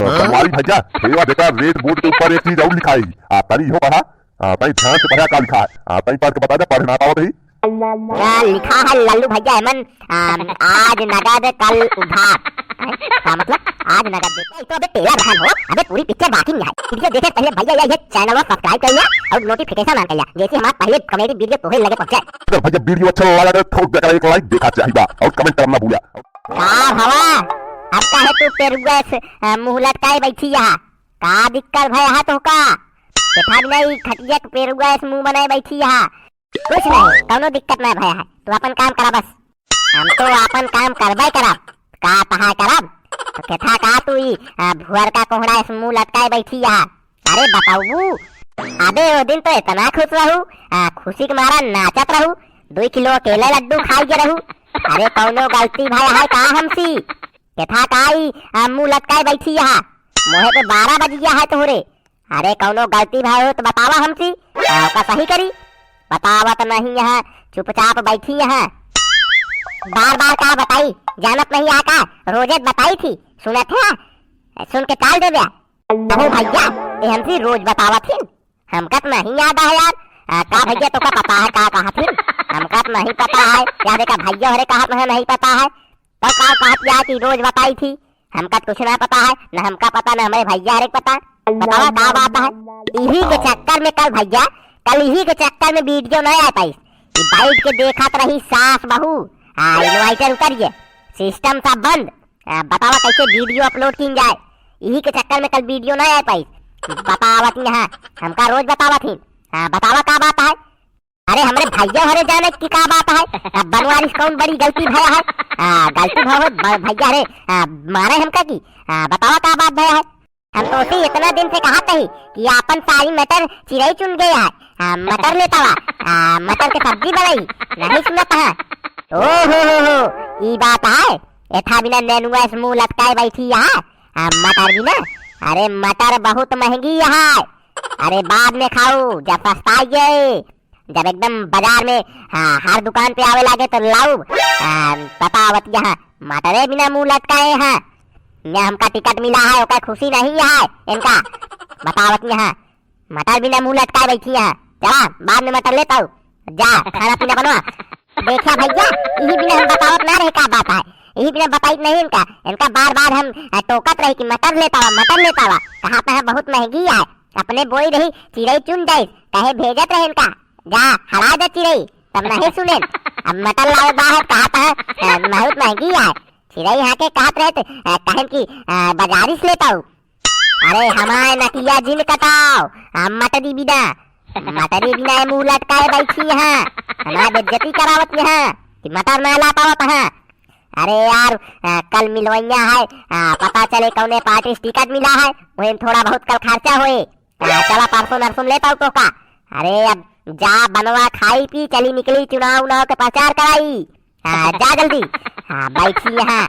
बनवारी भैया सेवा देकर रेड बोर्ड के ऊपर एक चीज और लिखा है तनी हो पढ़ा तनी ध्यान से पढ़ा का लिखा है तनी पढ़ के बता दे पढ़ना पाओ रही क्या लिखा है लल्लू भैया हेमन आज नगद कल उधार क्या मतलब आज नगद दे तो अबे तेरा बहन हो अबे पूरी पिक्चर बाकी नहीं है वीडियो देखे पहले भैया ये चैनल को सब्सक्राइब कर लिया और नोटिफिकेशन ऑन कर लिया जैसे हमारा पहले कॉमेडी वीडियो तोहे लगे पहुंचे अगर भैया वीडियो अच्छा लगा तो ठोक देकर एक लाइक देखा चाहिए और कमेंट करना भूला का भवा अब का है तू पेरुगस मुंह लटकाए बैठी यहाँ का दिक्कत भय है तो का तथा नहीं खटिया के पेरुगस मुंह बनाए बैठी यहाँ कुछ नहीं कोनो दिक्कत ना भय है तू अपन काम करा बस हम तो अपन काम करबे करब का तहा करब तो कथा का तू भुअर का कोहड़ा इस मुंह लटकाए बैठी यहाँ अरे बताऊ अबे वो दिन तो इतना खुश रहू खुशी के मारा नाचत रहू 2 किलो केले लड्डू खाई के रहू अरे कौनो गलती भय है का हमसी कथा काई मुंह लटकाए बैठी यहाँ मोहे पे 12 बज गया है तोहरे अरे कौनो गलती भय हो तो बतावा हमसी का सही करी बतावत नहीं यहाँ चुपचाप बैठी यहाँ बार बार का बताई जानत नहीं आका रोजे बताई थी सुनत है सुन के टाल दे दिया अहो भैया ये हमसी रोज बतावत थी हमका तो नहीं याद है यार का भैया तो का पता है का कहा थी हमका तो नहीं पता है याद का भैया हरे कहा तो नहीं पता है तो का कहत या कि रोज बताई थी हमका कुछ ना पता है न हमका पता न हमारे भैया हरे पता बतावा का बात है इही के चक्कर में कल इही के चक्कर में वीडियो नहीं आ पाई बैठ के देखत रही सास बहू इन्वाइटर उतरिए सिस्टम सब बंद बतावा कैसे वीडियो अपलोड की जाए यही के चक्कर में कल वीडियो नहीं आ पाई बतावत यहाँ हमका रोज बतावत ही बतावा का बात है अरे हमारे भैया हरे जाने की का बात है बनवारी कौन बड़ी गलती भया है गलती भैया हरे मारे हमका की बतावा का बात भया है हम तो उसी इतना दिन से कहा था कि अपन सारी मटर चिड़ई चुन गया है मटर लेता हुआ मटर की सब्जी बनाई नहीं सुनता है ओ हो ये बात है एथा बिना नेनुआ से मुंह लटकाए बैठी यहाँ मटर बिना अरे मटर बहुत महंगी है अरे बाद में खाओ जब सस्ता आइए जब एकदम बाजार में हर दुकान पे आवे लागे तो लाओ बतावत यहाँ मटरे बिना मुंह लटकाए हैं न हमका टिकट मिला है ओका खुशी नहीं है इनका बतावत यहाँ मटर बिना मुंह लटकाए बैठी है चला बाद में मटर लेता हूँ जा खाना पीना बनवा देखा भैया यही बिना हम बतावत ना रहे का बात है यही बिना बताई नहीं इनका बार बार हम टोकत रही कि मटर लेता हुआ कहा पे है बहुत महंगी है अपने बोई रही चिड़ई चुन जाये कहे भेजत रहे इनका जा हरा दे चिड़ई तब नहीं सुने अब मटर लाओ बाहर कहा है बहुत महंगी है चिड़ई यहाँ के कहत रहे कहे की बाजारी से लेता हूँ अरे हमारे नटिया जिन कटाओ हम मटरी बिना मुंह लटकाए बैठी है हमारा बेइज्जती करावत यहाँ कि मटर ना ला पावत है अरे यार कल मिलवैया है पता चले कौने पार्टी टिकट मिला है वही थोड़ा बहुत कल खर्चा हुए चला परसों नरसों लेता हूँ तो का अरे अब जा बनवा खाई पी चली निकली चुनाव के प्रचार कराई जा जल्दी बैठी यहाँ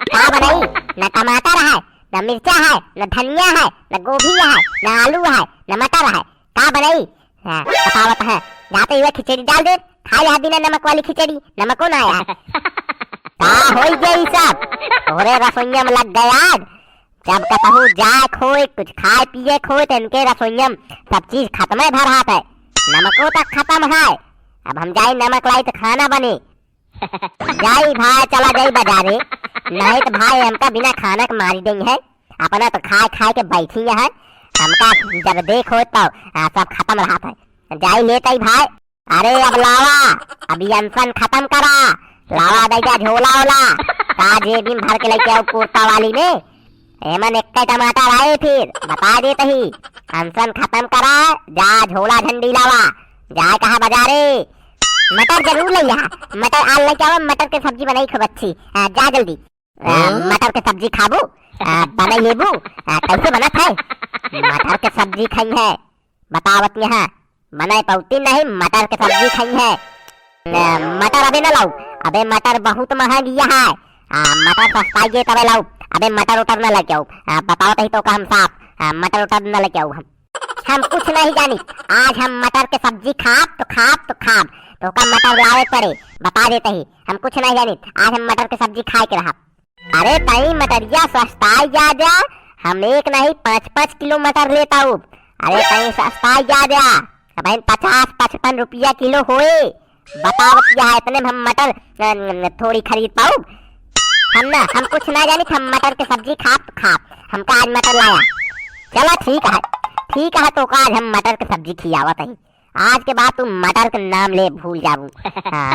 क्या बनाई न टमाटर है न मिर्चा है न धनिया है न गोभी है न आलू है न मटर है क्या बनाई बतावत है जाते हुए खिचड़ी डाल दे खाई है बिना नमक वाली खिचड़ी नमको ना आया हो गई सब तोरे रसोइया में लग गया जब कहूँ जाए खोए कुछ खाए पिए खोए तो इनके रसोइया सब चीज खत्म भर हाथ है नमको तक खत्म है अब हम जाए नमक लाई तो खाना बने जाई भाई चला जाई बाजारे नहीं तो भाई हमका बिना खाना के मारी देंगे है अपना तो खाए के बैठी है हमका जब देखो तो सब खत्म रहा था जाई लेते ही भाई अरे अब लावा अभी अनशन खत्म करा लावा दैजा झोला ओला का जेबिन भर के लेके आओ कुर्ता वाली में एमन एक टमाटर आए फिर बता देते ही अनशन खत्म करा जा झोला झंडी लावा जाए कहा बाजारे मटर जरूर ले यहाँ मटर आल लेके आओ मटर की सब्जी बनाई खूब अच्छी जा जल्दी मटर की सब्जी खाबू बनाई लेबू कैसे बनत है मटर की सब्जी खाई है बतावत यहाँ बनाए पौती नहीं मटर की सब्जी खाई है मटर अबे न लाऊ अबे मटर बहुत महंगी है मटर सस्ता तबे लाऊ अबे मटर उटर न लेके आओ बताओ तो ही तो हम साफ मटर उटर न लेके आओ हम कुछ नहीं जानी आज हम मटर की सब्जी खाब तो का मटर लावे पड़े बता देते ही हम कुछ नहीं जानी आज हम मटर की सब्जी खाए के रहा अरे तई मटरिया सस्ता जा हम एक नहीं 5-5 किलो मटर लेता हूँ। अरे कहीं सस्ता जा गया बहन, 50-55 रुपया किलो होए। बताओ क्या है, इतने में हम मटर थोड़ी खरीद पाऊ। हम कुछ ना जानी, हम मटर की सब्जी खा हमका आज मटर लाया। चलो ठीक है तो आज हम मटर की सब्जी खियावत ही। आज के बाद तू मटर के नाम ले भूल जाबू।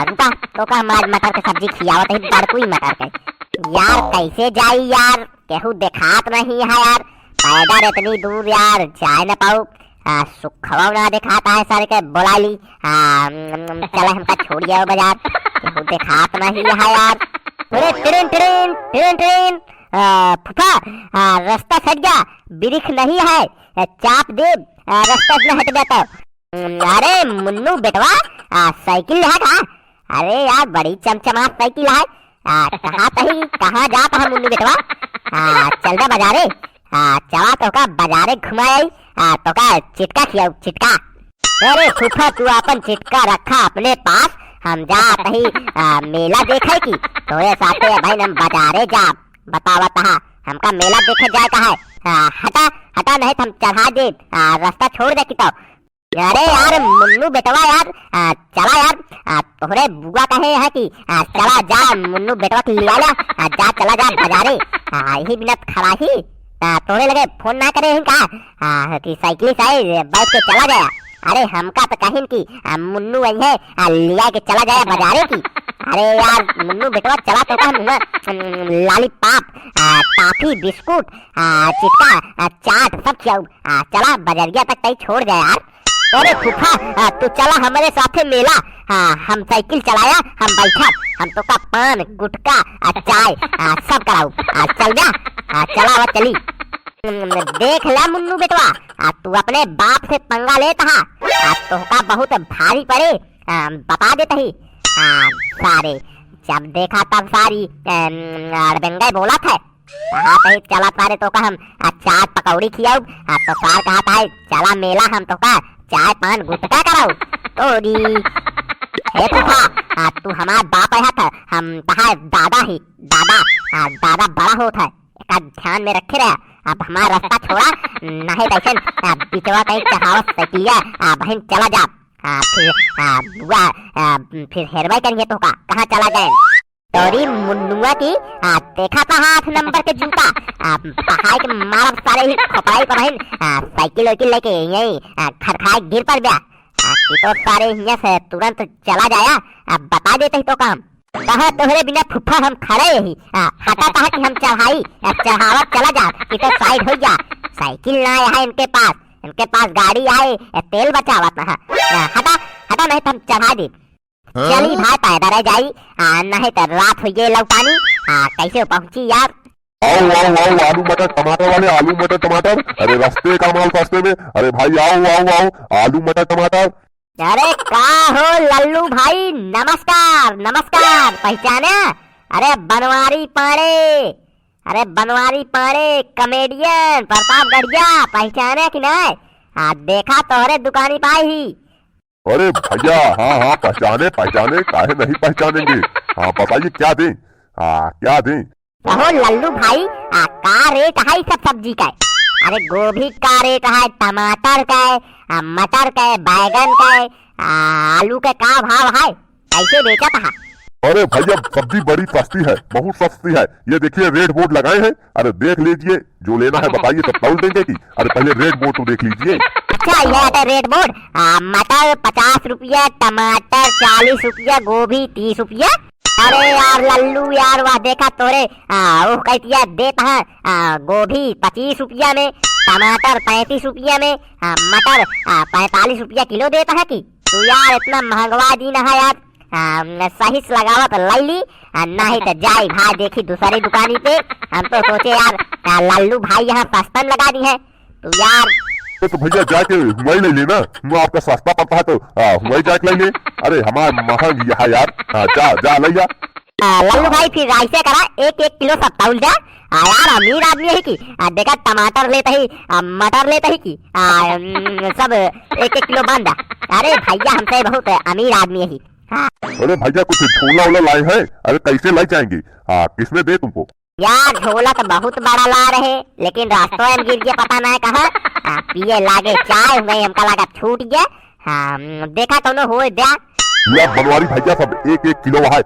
रुका तो का हम आज मटर की सब्जी खियावत ही, बड़कुई मटर के। यार कैसे जाई यार, केहू देखात नहीं है यार, पैदल इतनी दूर यार जाए न पाऊ। सुखवा ना दिखाता है सर के बोला ली। चले हमका छोड़िए बाजार, केहू देखात नहीं है यार। अरे ट्रेन फूफा, रास्ता सट गया, बिरिख नहीं है, चाप दे रास्ता से हट गया तो। अरे मुन्नू बेटवा, साइकिल है का? अरे यार बड़ी चमचमात साइकिल है। कहाँ जाता है मुन्नू बेटवा? चल जा बाजारे, चला तो का बाजारे घुमाई तो का चिटका खियाऊ चिटका। अरे फूफा तू अपन चिटका रखा अपने पास, हम जात ही मेला देखे की तोरे साथे भाई हम बाजारे जा। बतावत हा हमका मेला देखे जाए का है। हटा नहीं हम चढ़ा दे, रास्ता छोड़ दे की तो। अरे यार मुन्नू बेटवा यार, चला यार, तोहरे बुआ कहे है कि चला जा मुन्नू बेटवा की लिया ला, जा चला जा बाजारे। यही बिना खड़ा ही तोहरे लगे फोन ना करे हैं का कि साइकिल से बैठ के चला गया। अरे हमका तो कहीं की मुन्नू वही है लिया के चला जाए बाजारे की। अरे यार मुन्नू बेटवा चला तो का लॉलीपॉप, टॉफी, बिस्कुट, चिट्टा, चाट सब खियाऊ। चला बाजारिया तक कहीं छोड़ जाए यार। अरे फूफा तू चला हमारे साथे मेला, हम साइकिल चलाया, हम बैठा, हम तो का पान गुटका चाय सब कराऊ। चल जा, चला वो चली। देख ला मुन्नू बेटवा, तू अपने बाप से पंगा लेता है, तो का बहुत भारी पड़े बता देता ही। सारे जब देखा तब सारी अड़बंगा बोला था, कहा था चला तारे तो का हम चाट पकौड़ी खियाऊ। तो सार कहा था चला मेला, हम तो का चाय पान गुटका कराऊ। तोरी हे फूफा तू हमारा बाप है था, हम कहा दादा ही दादा बड़ा होता है, एक ध्यान में रखे रहा। अब हमारा रास्ता छोड़ा नहीं बैठन बिचवा कहीं चढ़ावत सकिया बहन चला जा। फिर बुआ फिर हेरवाई करेंगे तो का कहाँ चला गए। तोरी मुन्नुआ की देखा था 8 नंबर के जूता, पहाड़ के मार सारे ही खोपड़ाई पर बहन साइकिल वाइकिल लेके यही खरखाए गिर पर गया। तो सारे यहाँ से तुरंत चला जाया, बता देते ही तो काम। कहा तोहरे बिना फुफ्फा हम खड़े ही, हटा कहा कि हम चढ़ावत चला जा कि तो साइड हो जा। साइकिल ना है इनके पास गाड़ी आए, तेल बचावत ना। हटा नहीं तो हम चढ़ा दे। चली भाई पैदल रह जाई, नहीं तो रात हुई लौटानी। कैसे पहुंची यार? आओ आलू मटर टमाटर वाले, आलू मटर टमाटर। अरे रास्ते का माल सस्ते में। अरे भाई आओ आलू मटर टमाटर। अरे का हो लल्लू भाई, नमस्कार पहचाने? अरे बनवारी पाड़े कॉमेडियन प्रतापगढ़िया, पहचाने कि नहीं? देखा तोहरे दुकानी पाई ही। अरे भैया हाँ पहचाने काहे नहीं पहचानेंगे। बताइए क्या दें? कहो लल्लू भाई, का रेट है सब सब्जी का? अरे गोभी का रेट है, टमाटर का है, मटर का है, बैगन का है, आलू का क्या भाव है, कैसे बेचा था? अरे भैया सब्जी बड़ी सस्ती है, बहुत सस्ती है। ये देखिए रेड बोर्ड लगाए हैं, अरे देख लीजिए जो लेना है बताइए तो तौल देंगे की। अरे पहले रेड बोर्ड तो देख लीजिए। अच्छा ये है रेड बोर्ड, मटर 50 रुपया, टमाटर 40 रुपया, गोभी 30 रुपया। अरे यार लल्लू यार वाह, देखा तोरे वो कहतिया देता है गोभी 25 रुपया में, टमाटर 35 रुपया में, मटर 45 रुपया किलो देता है कि तू यार इतना महंगवा दी ना है यार। सही से लगावत लाई ली, नहीं तो जाई भाई देखी दूसरी दुकानी पे। हम तो सोचे यार लल्लू भाई यहाँ सस्ता लगा दी है तो यार। तो भैया जाके हुआ ले लेना, आपका सस्ता पड़ता है तो हुआ जाके ले ले। अरे हमारा महंग यहाँ यार, जा ले जा। लल्लू भाई फिर ऐसे करा 1-1 किलो सब तौल जा। यार अमीर आदमी है कि देखा टमाटर लेता ही, मटर लेता ही कि सब 1-1 किलो बांधा। अरे भैया हमसे बहुत अमीर आदमी है। अरे भैया कुछ झोला वोला लाए हैं? अरे कैसे लाई जाएंगे? किसमें दे तुमको? यार झोला तो बहुत बड़ा ला रहे, लेकिन रास्तों में गिर गया पता नहीं कहाँ। पिए लागे चाय में हमका लगा छूट गया। हाँ, देखा तो हो दिया। या बनवारी भैया सब 1-1 किलो है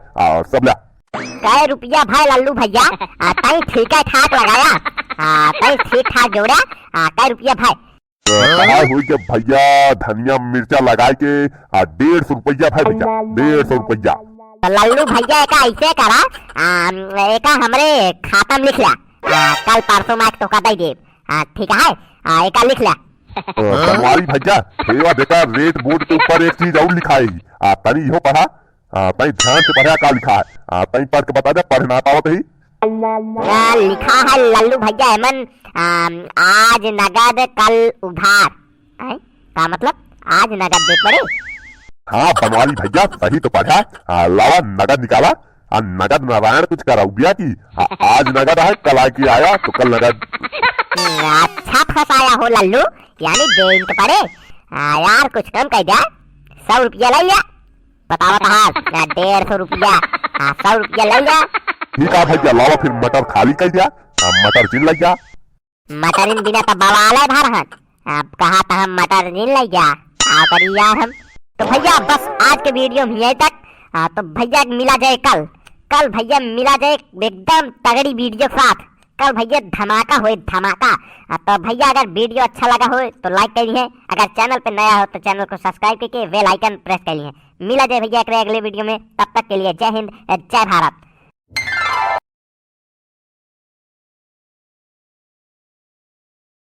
सब ला। कै रुपया भाई लल्लू भैया? तई ठीक ठाक लगाया, तई ठीक ठाक जोड़ा। कै रुपया भाई? कहा हुई कि भैया धनिया मिर्चा लगा के 150 रुपया भाई भैया, 150 रुपया। तो लल्लू भैया एक ऐसे करा, एक हमरे खाता में लिख लिया, कल परसों में तो दे दे। ठीक है, एक लिख लिया। बनवारी भैया सेवा देखा रेट बोर्ड के ऊपर एक चीज और लिखा है, तनी इहो पढ़ा, तनी ध्यान से पढ़ा का लिखा है, तनी पढ़ के बता दे, पढ़ना पावत ही। लिखा है लल्लू भैया एमन, आज नगद कल उधार। का मतलब आज नगद दे पड़े? हाँ बनवारी भैया सही तो पढ़ा, लावा नगद निकाला, नगद नारायण कुछ करा दिया की आज नगद है कल आके आया तो कल नगद। अच्छा फसाया हो लल्लू, यानी देन तो पड़े। यार कुछ कम कर दिया, 100 रुपया ले लिया। बताओ तो हाल 150 रुपया, 100 रुपया ले लिया। ठीक है भैया लावा फिर मटर खाली कर दिया, मटर जिन लग गया। मटर इन बिना तो बवाल है भारत, अब कहा था हम मटर जिन लग गया, क्या करी यार हम। तो भैया बस आज के वीडियो में यही तक। तो भैया मिला जाए कल भैया मिला जाए एकदम तगड़ी वीडियो के साथ। कल भैया धमाका हो धमाका। तो भैया अगर वीडियो अच्छा लगा हो तो लाइक करिए, अगर चैनल पे नया हो तो चैनल को सब्सक्राइब करके बेल आइकन प्रेस करिए। मिला जाए भैया अगले वीडियो में, तब तक के लिए जय हिंद जय भारत।